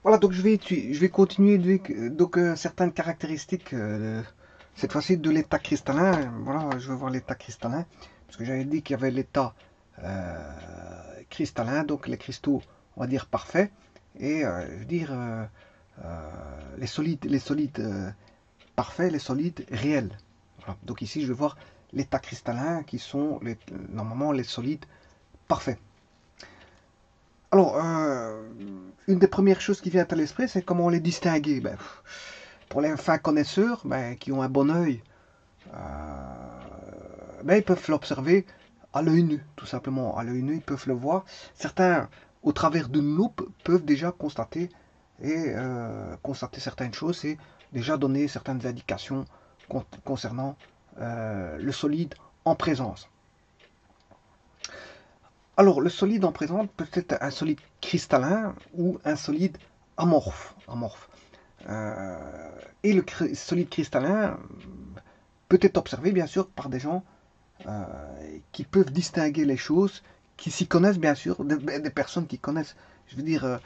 Voilà, donc je vais continuer donc certaines caractéristiques, cette fois-ci de l'état cristallin. Voilà, je vais voir l'état cristallin, parce que j'avais dit qu'il y avait l'état cristallin, donc les cristaux, on va dire parfaits, et je veux dire les solides parfaits, les solides réels. Voilà. Donc ici, je vais voir l'état cristallin qui sont normalement les solides parfaits. Alors, une des premières choses qui vient à l'esprit, c'est comment les distinguer. Ben, pour les fins connaisseurs, ben, qui ont un bon œil, euh, ben, ils peuvent l'observer à l'œil nu, tout simplement. À l'œil nu, ils peuvent le voir. Certains, au travers d'une loupe, peuvent déjà constater constater certaines choses et déjà donner certaines indications concernant le solide en présence. Alors, le solide en présence peut être un solide cristallin ou un solide amorphe. Et le solide cristallin peut être observé, bien sûr, par des gens qui peuvent distinguer les choses, qui s'y connaissent, bien sûr, des personnes qui connaissent, je veux dire,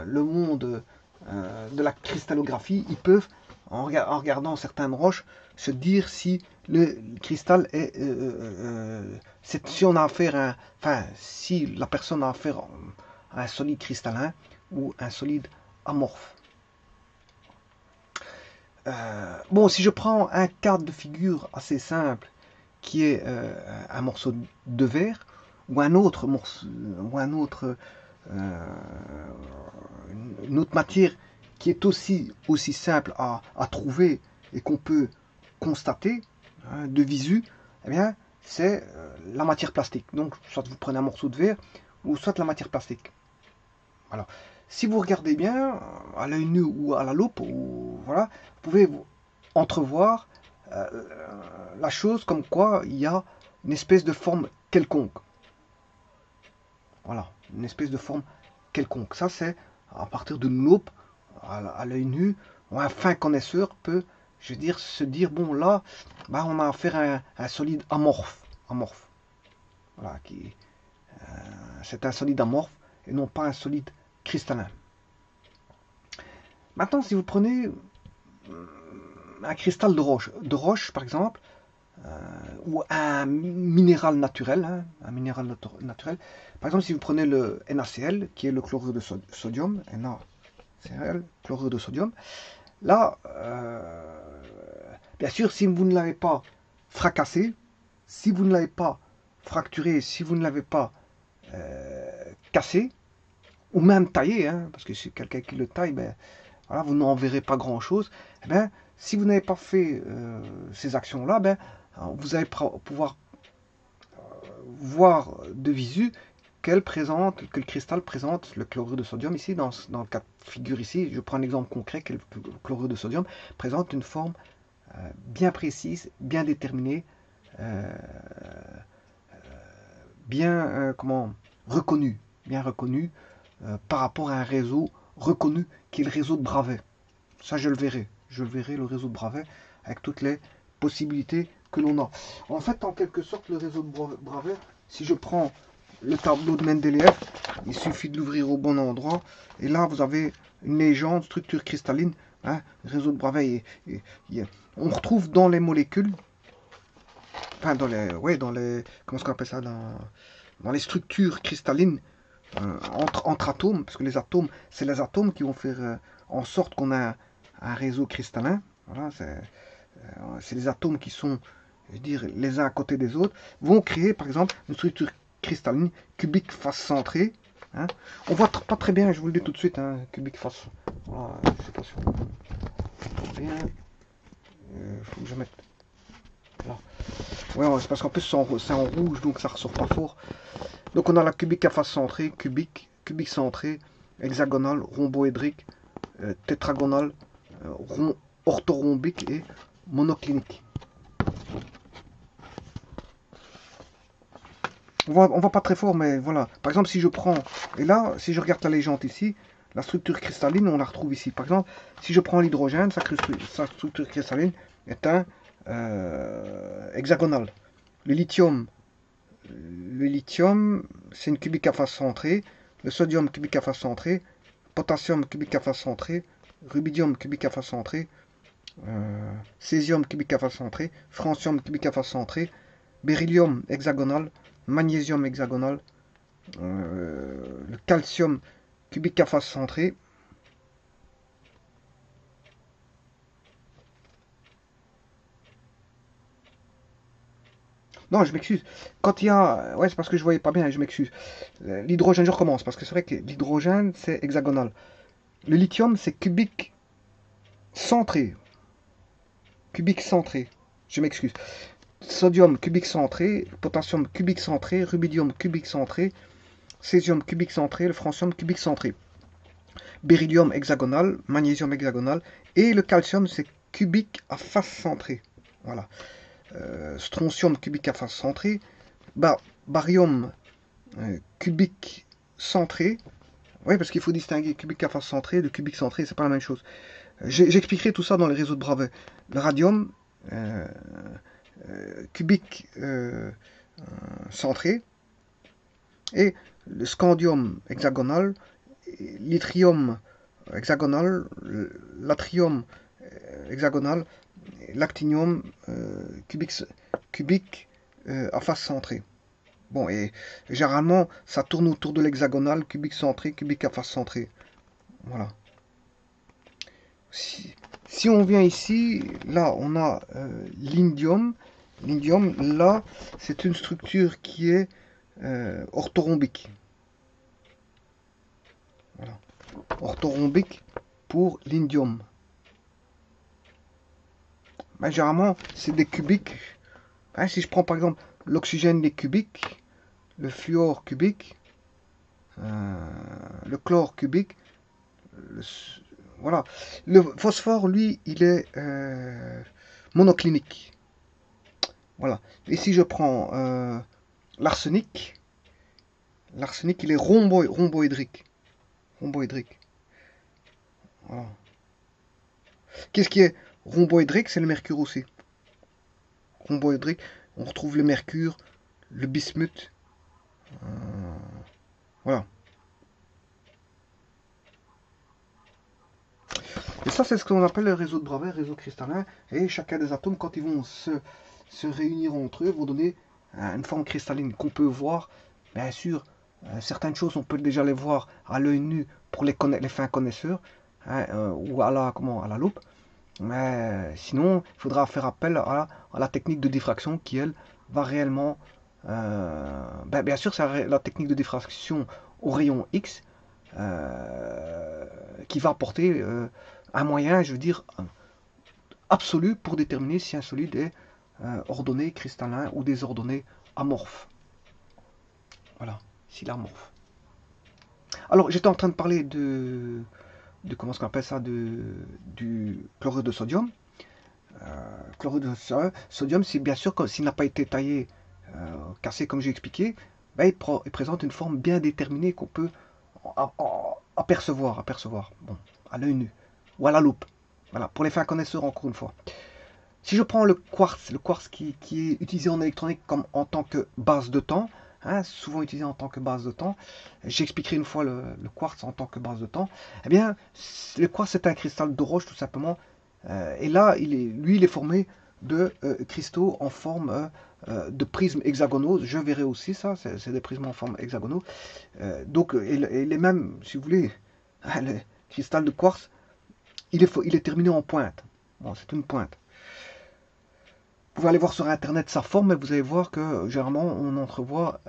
le monde de la cristallographie. Ils peuvent, en regardant certaines roches, se dire si le cristal est, si on a affaire à, enfin, si la personne a affaire à un solide cristallin ou un solide amorphe. Bon, si je prends un cas de figure assez simple, qui est un morceau de verre, ou un autre morceau, ou un autre, une autre matière qui est aussi simple à trouver et qu'on peut constater hein, de visu, eh bien, c'est la matière plastique. Donc, soit vous prenez un morceau de verre, ou soit la matière plastique. Alors, si vous regardez bien, à l'œil nu ou à la loupe, voilà, vous pouvez entrevoir la chose comme quoi il y a une espèce de forme quelconque. Voilà, une espèce de forme quelconque. Ça, c'est à partir d'une loupe, à l'œil nu, un fin connaisseur peut, je veux dire, se dire, bon là, bah, on a affaire à un solide amorphe. Voilà, c'est un solide amorphe et non pas un solide cristallin. Maintenant, si vous prenez un cristal de roche par exemple, ou un minéral naturel, hein, un minéral naturel. Par exemple, si vous prenez le NaCl, qui est le chlorure de sodium, NaCl, chlorure de sodium, là, bien sûr, si vous ne l'avez pas fracassé, si vous ne l'avez pas fracturé, si vous ne l'avez pas cassé, ou même taillé, hein, parce que si quelqu'un qui le taille, ben, voilà, vous n'en verrez pas grand-chose. Eh ben, si vous n'avez pas fait ces actions-là, ben, vous allez pouvoir voir de visu que le cristal présente le chlorure de sodium ici, dans le cas de figure ici, je prends un exemple concret, que le chlorure de sodium présente une forme bien précise, bien déterminée, comment, reconnue, bien reconnue par rapport à un réseau reconnu qui est le réseau de Bravais. Ça, je le verrai le réseau de Bravais avec toutes les possibilités que l'on a. En fait, en quelque sorte, le réseau de Bravais, si je prends le tableau de Mendeleev, il suffit de l'ouvrir au bon endroit, et là, vous avez une légende, structure cristalline, hein, réseau de Bravais. On retrouve dans les molécules, enfin, dans les, comment est-ce qu'on appelle ça, dans les structures cristallines, entre atomes, parce que les atomes, c'est les atomes qui vont faire en sorte qu'on a un réseau cristallin. Voilà, c'est les atomes qui sont, je veux dire, les uns à côté des autres, vont créer par exemple une structure cristalline cubique face centrée. Hein. On voit pas très bien, je vous le dis tout de suite, hein, cubique face. Voilà, je sais pas si on voit bien. Faut que je mette là. Ouais, c'est parce qu'en plus c'est en rouge, donc ça ressort pas fort. Donc on a la cubique à face centrée, cubique centrée, hexagonale, rhomboédrique, tétragonale, orthorhombique et monoclinique. On voit pas très fort, mais voilà. Par exemple, si je prends, et là, si je regarde la légende ici, la structure cristalline, on la retrouve ici. Par exemple, si je prends l'hydrogène, sa structure cristalline est un hexagonal. Le lithium, c'est une cubique à face centrée. Le sodium, cubique à face centrée. potassium cubique à face centrée, rubidium cubique à face centrée, césium cubique à face centrée, francium cubique à face centrée, beryllium hexagonal, magnésium hexagonal, le calcium cubique à face centrée. Non, je m'excuse. Quand il y a... Ouais, c'est parce que je voyais pas bien, je m'excuse. L'hydrogène, je recommence, parce que c'est vrai que l'hydrogène, c'est hexagonal. Le lithium, c'est cubique centré. Cubique centré. Je m'excuse. Sodium, cubique centré. Potassium, cubique centré. Rubidium, cubique centré. Césium, cubique centré. Le francium, cubique centré. Beryllium, hexagonal. Magnésium, hexagonal. Et le calcium, c'est cubique à face centrée. Voilà. Strontium cubique à face centrée, barium cubique centré. Oui, parce qu'il faut distinguer cubique à face centrée de cubique centré, c'est pas la même chose. J'expliquerai tout ça dans les réseaux de Bravais. Le radium cubique centré et le scandium hexagonal, l'yttrium hexagonal, l'atrium hexagonal, l'actinium cubique à face centrée. Bon, et généralement, ça tourne autour de l'hexagonal, cubique centré, cubique à face centrée. Voilà. Si on vient ici, là, on a l'indium. L'indium, là, c'est une structure qui est orthorhombique. Voilà. Orthorhombique pour l'indium. Ben, généralement, c'est des cubiques. Hein, si je prends par exemple l'oxygène, les cubiques, le fluor cubique, le chlore cubique, voilà. Le phosphore, lui, il est monoclinique. Voilà. Et si je prends l'arsenic, l'arsenic, il est rhomboédrique. Rhomboédrique. Voilà. Qu'est-ce qui est rhomboédrique? C'est le mercure aussi. Rhomboédrique, on retrouve le mercure, le bismuth. Voilà. Et ça, c'est ce qu'on appelle le réseau de Bravais, réseau cristallin. Et chacun des atomes, quand ils vont se réunir entre eux, vont donner une forme cristalline qu'on peut voir. Bien sûr, certaines choses, on peut déjà les voir à l'œil nu pour les fins connaisseurs, hein, ou à la loupe. Mais sinon, il faudra faire appel à la technique de diffraction qui, elle, va réellement... bien sûr, c'est la technique de diffraction au rayon X qui va apporter un moyen, je veux dire, absolu pour déterminer si un solide est ordonné, cristallin ou désordonné, amorphe. Voilà, s'il est amorphe. Alors, j'étais en train de parler de comment est-ce qu'on appelle ça, du chlorure de sodium. Chlorure de sodium, c'est bien sûr que s'il n'a pas été taillé, cassé comme j'ai expliqué, ben, il présente une forme bien déterminée qu'on peut apercevoir, bon, à l'œil nu ou à la loupe. Voilà, pour les fins connaisseurs encore une fois. Si je prends le quartz qui est utilisé en électronique comme en tant que base de temps, hein, souvent utilisé en tant que base de temps, j'expliquerai une fois le quartz en tant que base de temps, eh bien, le quartz c'est un cristal de roche tout simplement, et là, il est formé de cristaux en forme de prismes hexagonaux, je verrai aussi ça, c'est des prismes en forme hexagonaux, donc, et les mêmes, si vous voulez, le cristal de quartz, il est terminé en pointe, bon, c'est une pointe. Vous pouvez aller voir sur internet sa forme, et vous allez voir que généralement on entrevoit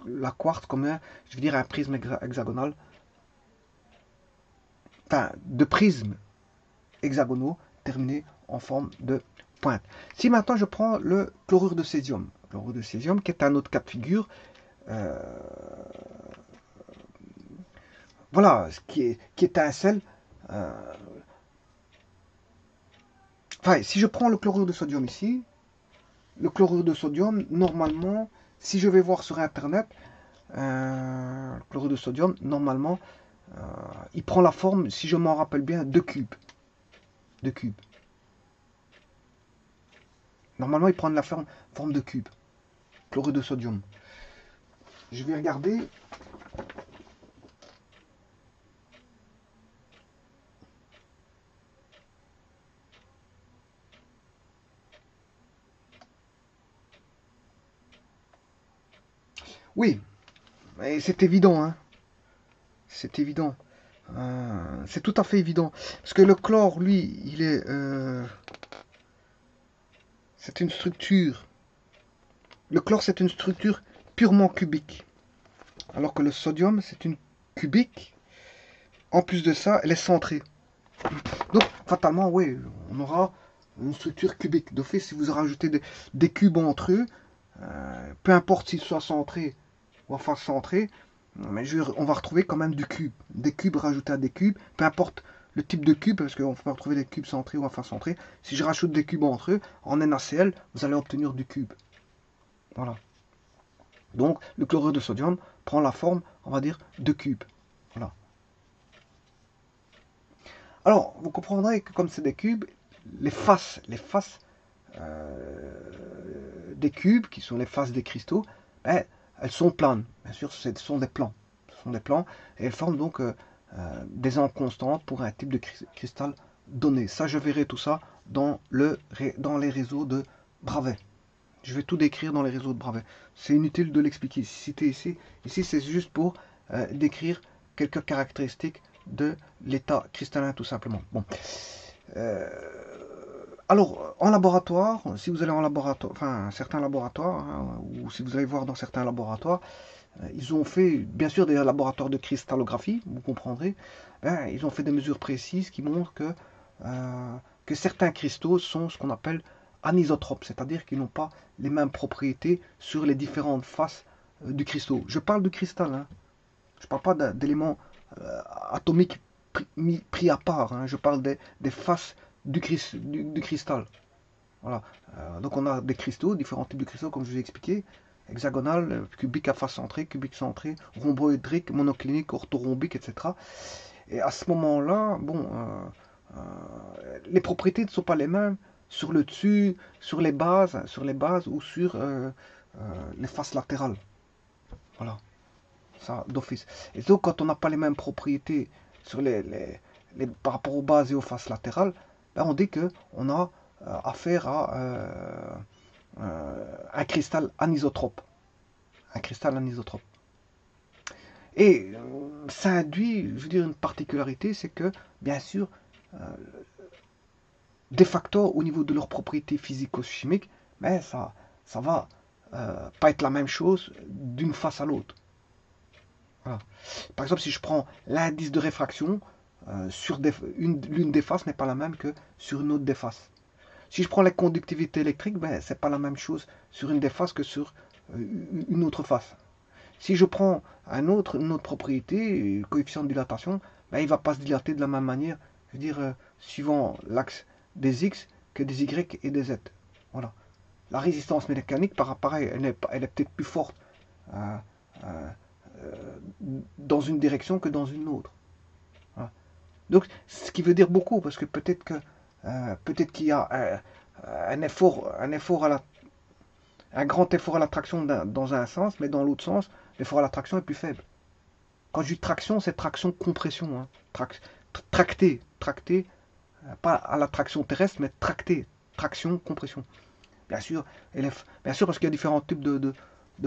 la quartz comme je veux dire, un prisme hexagonal, enfin de prismes hexagonaux terminés en forme de pointe. Si maintenant je prends le chlorure de césium qui est un autre cas de figure, voilà, qui étincelle. Enfin, si je prends le chlorure de sodium ici, le chlorure de sodium, normalement, si je vais voir sur internet, le chlorure de sodium, normalement, il prend la forme, si je m'en rappelle bien, de cubes. Normalement, il prend la forme de cube. Chlorure de sodium. Je vais regarder. Oui, et c'est évident, hein. C'est évident. C'est tout à fait évident. Parce que le chlore, lui, il est... c'est une structure. Le chlore, c'est une structure purement cubique. Alors que le sodium, c'est une cubique. En plus de ça, elle est centrée. Donc, fatalement, oui, on aura une structure cubique. D'office, si vous rajoutez des cubes entre eux, peu importe s'ils soient centrés ou en face centrée, mais on va retrouver quand même du cube. Des cubes rajoutés à des cubes, peu importe le type de cube, parce qu'on peut retrouver des cubes centrés ou en face centrés. Si je rajoute des cubes entre eux, en NaCl, vous allez obtenir du cube. Voilà. Donc, le chlorure de sodium prend la forme, on va dire, de cubes. Voilà. Alors, vous comprendrez que comme c'est des cubes, les faces des cubes, qui sont les faces des cristaux, ben, elles sont planes. Bien sûr, ce sont des plans. Ce sont des plans et elles forment donc des angles constantes pour un type de cristal donné. Ça, je verrai tout ça dans les réseaux de Bravais. Je vais tout décrire dans les réseaux de Bravais. C'est inutile de l'expliquer. Ici, c'est juste pour décrire quelques caractéristiques de l'état cristallin, tout simplement. Bon. Alors, en laboratoire, si vous allez en laboratoire, enfin, certains laboratoires, hein, ou si vous allez voir dans certains laboratoires, ils ont fait, bien sûr, des laboratoires de cristallographie, vous comprendrez, hein, ils ont fait des mesures précises qui montrent que certains cristaux sont ce qu'on appelle anisotropes, c'est-à-dire qu'ils n'ont pas les mêmes propriétés sur les différentes faces du cristaux. Je parle du cristal, hein. Je ne parle pas d'éléments atomiques pris à part, hein. Je parle des faces du cristal. Voilà. Donc on a des cristaux, différents types de cristaux, comme je vous ai expliqué, hexagonal, cubique à face centrée, cubique centré, rhomboédrique, monoclinique, orthorhombique, etc. Et à ce moment-là, bon, les propriétés ne sont pas les mêmes sur le dessus, sur les bases ou sur les faces latérales. Voilà, ça d'office. Et donc quand on n'a pas les mêmes propriétés sur par rapport aux bases et aux faces latérales, ben, on dit qu'on a affaire à un cristal anisotrope. Un cristal anisotrope. Et ça induit, je veux dire, une particularité, c'est que, bien sûr, des facteurs au niveau de leurs propriétés physico-chimiques, mais ça va pas être la même chose d'une face à l'autre. Voilà. Par exemple, si je prends l'indice de réfraction, sur l'une des faces n'est pas la même que sur une autre des faces. Si je prends la conductivité électrique, ben, c'est pas la même chose sur une des faces que sur une autre face. Si je prends une autre propriété, coefficient de dilatation, ben, il ne va pas se dilater de la même manière, je veux dire, suivant l'axe des X que des Y et des Z. Voilà. La résistance mécanique, pareil, elle est peut-être plus forte dans une direction que dans une autre. Voilà. Donc, ce qui veut dire beaucoup, parce que peut-être qu'il y a un grand effort à la traction dans un sens, mais dans l'autre sens, l'effort à la traction est plus faible. Quand je dis traction, c'est traction-compression. Hein. Tracter, pas à la traction terrestre, mais tracter, traction-compression. Bien sûr, parce qu'il y a différents types de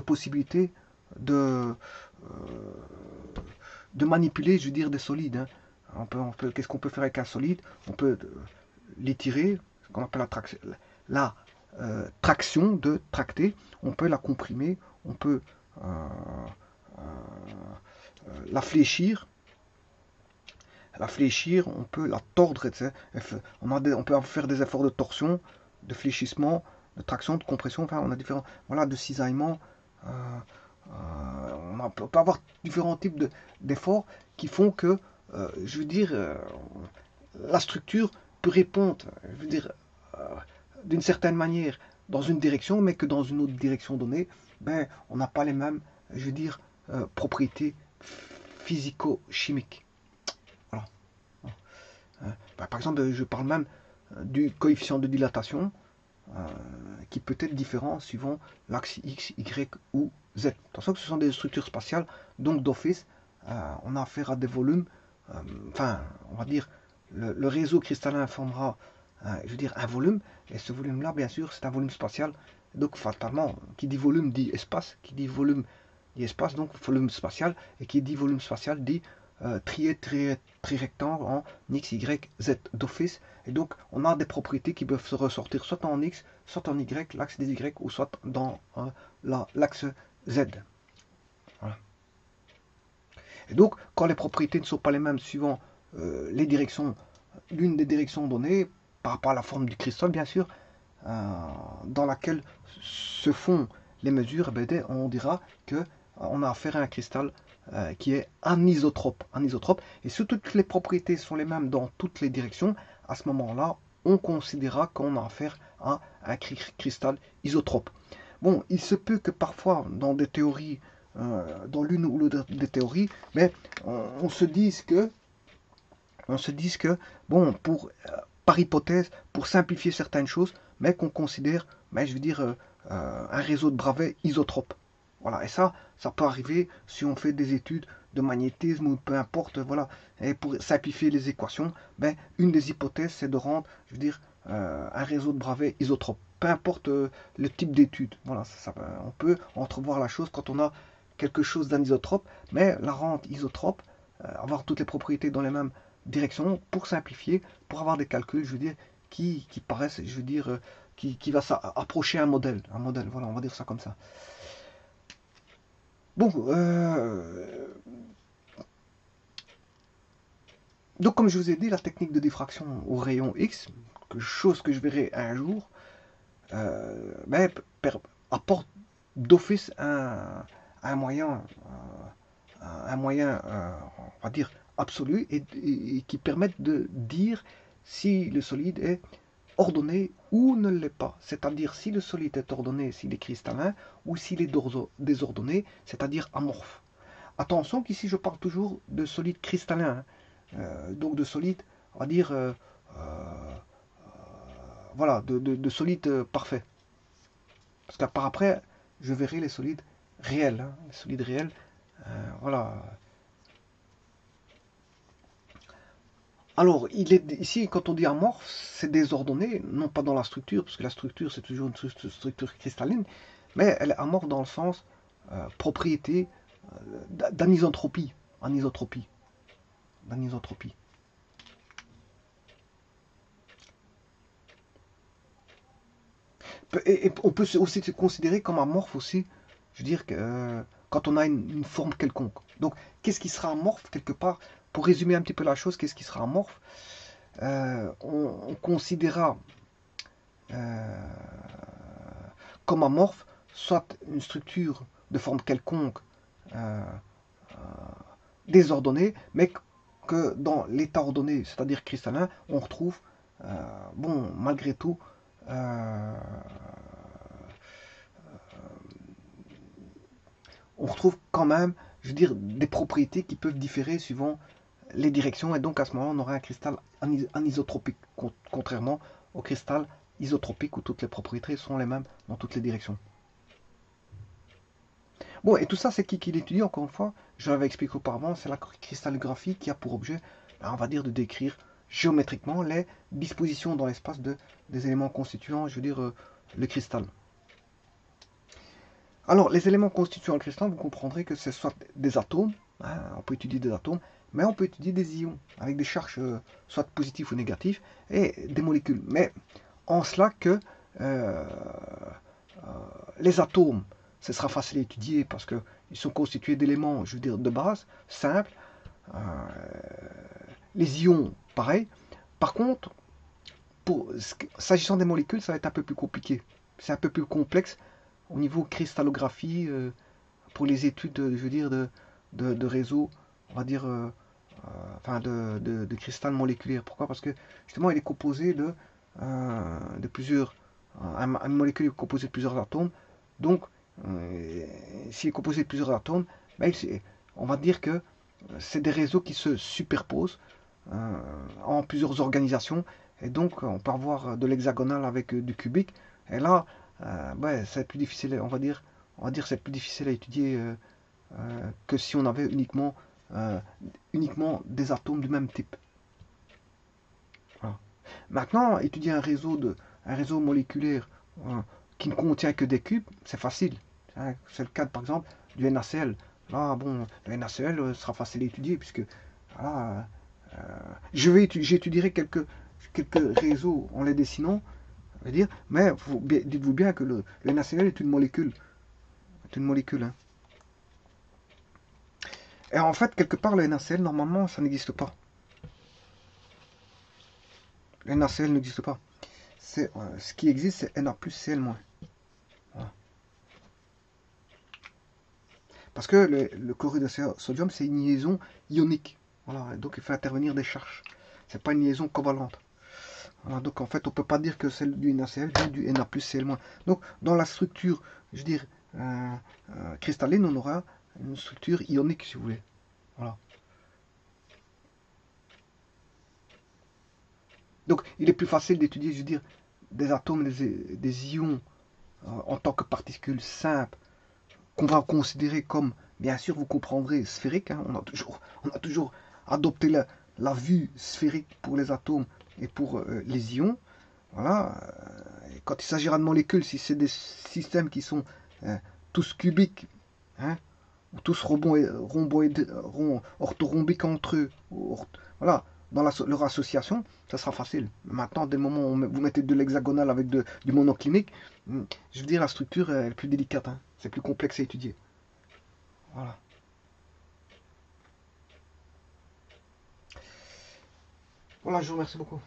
possibilités de manipuler, je veux dire, des solides. Hein. Qu'est-ce qu'on peut faire avec un solide? On peut l'étirer, ce qu'on appelle la traction de tracter. On peut la comprimer, on peut la fléchir. On peut la tordre, etc. On peut faire des efforts de torsion, de fléchissement, de traction, de compression, enfin on a différents, voilà, de cisaillement. On peut avoir différents types d'efforts qui font que, je veux dire, la structure peut répondre, je veux dire, d'une certaine manière dans une direction, mais que dans une autre direction donnée, ben, on n'a pas les mêmes, je veux dire, propriétés physico-chimiques. Voilà. Ben, par exemple, je parle même du coefficient de dilatation, qui peut être différent suivant l'axe X, Y ou Z. Attention que ce sont des structures spatiales, donc d'office, on a affaire à des volumes, enfin, on va dire, le réseau cristallin formera, je veux dire, un volume, et ce volume-là, bien sûr, c'est un volume spatial, donc fatalement, qui dit volume dit espace, qui dit volume dit espace, donc volume spatial, et qui dit volume spatial dit trirectangle en X, Y, Z d'office. Et donc, on a des propriétés qui peuvent se ressortir soit en X, soit en Y, l'axe des Y, ou soit dans l'axe Z. Voilà. Et donc, quand les propriétés ne sont pas les mêmes suivant les directions, l'une des directions données, par rapport à la forme du cristal, bien sûr, dans laquelle se font les mesures, ben, on dira qu'on a affaire à un cristal qui est anisotrope. Et si toutes les propriétés sont les mêmes dans toutes les directions, à ce moment-là, on considérera qu'on a affaire à un cristal isotrope. Bon, il se peut que parfois, dans des théories, dans l'une ou l'autre des théories, mais on se dise que, bon, par hypothèse, pour simplifier certaines choses, mais qu'on considère, je veux dire, un réseau de Bravais isotrope. Voilà, et ça peut arriver si on fait des études de magnétisme ou peu importe, voilà. Et pour simplifier les équations, une des hypothèses, c'est de rendre, je veux dire, un réseau de Bravais isotrope. Peu importe le type d'étude. Voilà, on peut entrevoir la chose quand on a quelque chose d'anisotrope, mais la rendre isotrope, avoir toutes les propriétés dans les mêmes directions, pour simplifier, pour avoir des calculs, je veux dire, qui paraissent, je veux dire, qui va s'approcher un modèle, voilà, on va dire ça comme ça. Bon, donc comme je vous ai dit, la technique de diffraction au rayon X, chose que je verrai un jour, apporte d'office un moyen, on va dire, absolu et qui permette de dire si le solide est ordonné ou ne l'est pas. C'est-à-dire si le solide est ordonné, s'il est cristallin, ou s'il est désordonné, c'est-à-dire amorphe. Attention qu'ici je parle toujours de solide cristallin, donc de solide, on va dire, voilà, de solide parfait. Parce que par après, je verrai les solides réels, les solides réels, voilà. Alors, ici, quand on dit amorphe, c'est désordonné, non pas dans la structure, parce que la structure, c'est toujours une structure cristalline, mais elle est amorphe dans le sens propriété d'anisotropie. D'anisotropie. Et on peut aussi se considérer comme amorphe aussi, je veux dire, que, quand on a une forme quelconque. Donc, qu'est-ce qui sera amorphe quelque part? Pour résumer un petit peu la chose, qu'est-ce qui sera amorphe? On considérera comme amorphe soit une structure de forme quelconque désordonnée, mais que dans l'état ordonné, c'est-à-dire cristallin, on retrouve, bon, malgré tout, on retrouve quand même, je veux dire, des propriétés qui peuvent différer suivant les directions, et donc à ce moment on aura un cristal anisotropique, contrairement au cristal isotropique où toutes les propriétés sont les mêmes dans toutes les directions. Bon, et tout ça, c'est qui l'étudie, encore une fois, je l'avais expliqué auparavant, c'est la cristallographie qui a pour objet, on va dire, de décrire géométriquement les dispositions dans l'espace des éléments constituant, je veux dire, le cristal. Alors, les éléments constituant le cristal, vous comprendrez que c'est soit des atomes, on peut étudier des atomes, mais on peut étudier des ions, avec des charges soit positifs ou négatifs, et des molécules. Mais en cela que les atomes, ce sera facile à étudier parce qu'ils sont constitués d'éléments, je veux dire, de base, simples. Les ions, pareil. Par contre, s'agissant des molécules, ça va être un peu plus compliqué. C'est un peu plus complexe au niveau cristallographie, pour les études, je veux dire, de réseaux, on va dire, enfin de cristal moléculaire. Pourquoi? Parce que justement, il est composé de plusieurs. Une molécule est composée de plusieurs atomes. Donc, s'il est composé de plusieurs atomes, on va dire que c'est des réseaux qui se superposent en plusieurs organisations. Et donc, on peut avoir de l'hexagonal avec du cubique. Et là, c'est plus difficile, on va dire c'est plus difficile à étudier que si on avait uniquement des atomes du même type. Voilà. Maintenant, étudier un réseau moléculaire qui ne contient que des cubes, c'est facile. hein. C'est le cas, par exemple, du NaCl. Là, bon, le NaCl sera facile à étudier, puisque voilà, j'étudierai quelques réseaux en les dessinant, on va dire, mais dites-vous bien que le NaCl est une molécule. C'est une molécule, hein. Et en fait, quelque part, le NaCl, normalement, ça n'existe pas. Le NaCl n'existe pas. Ce qui existe, c'est Na plus Cl-. Voilà. Parce que le chlorure de sodium, c'est une liaison ionique. Voilà, donc il fait intervenir des charges. C'est pas une liaison covalente. Voilà, donc en fait, on peut pas dire que celle du NaCl vient du Na plus Cl-. Donc dans la structure, je veux dire, cristalline, on aura une structure ionique, si vous voulez. Voilà. Donc il est plus facile d'étudier, je veux dire, des atomes, des ions en tant que particules simples qu'on va considérer comme, bien sûr, vous comprendrez, sphériques. Hein. On a toujours adopté la vue sphérique pour les atomes et pour les ions. Voilà. Et quand il s'agira de molécules, si c'est des systèmes qui sont tous cubiques, hein, ou tous orthorhombiques entre eux, voilà, dans leur association, ça sera facile. Maintenant, dès le moment où vous mettez de l'hexagonal avec du monoclinique, je veux dire, la structure est plus délicate. Hein. C'est plus complexe à étudier. Voilà. Voilà, je vous remercie beaucoup.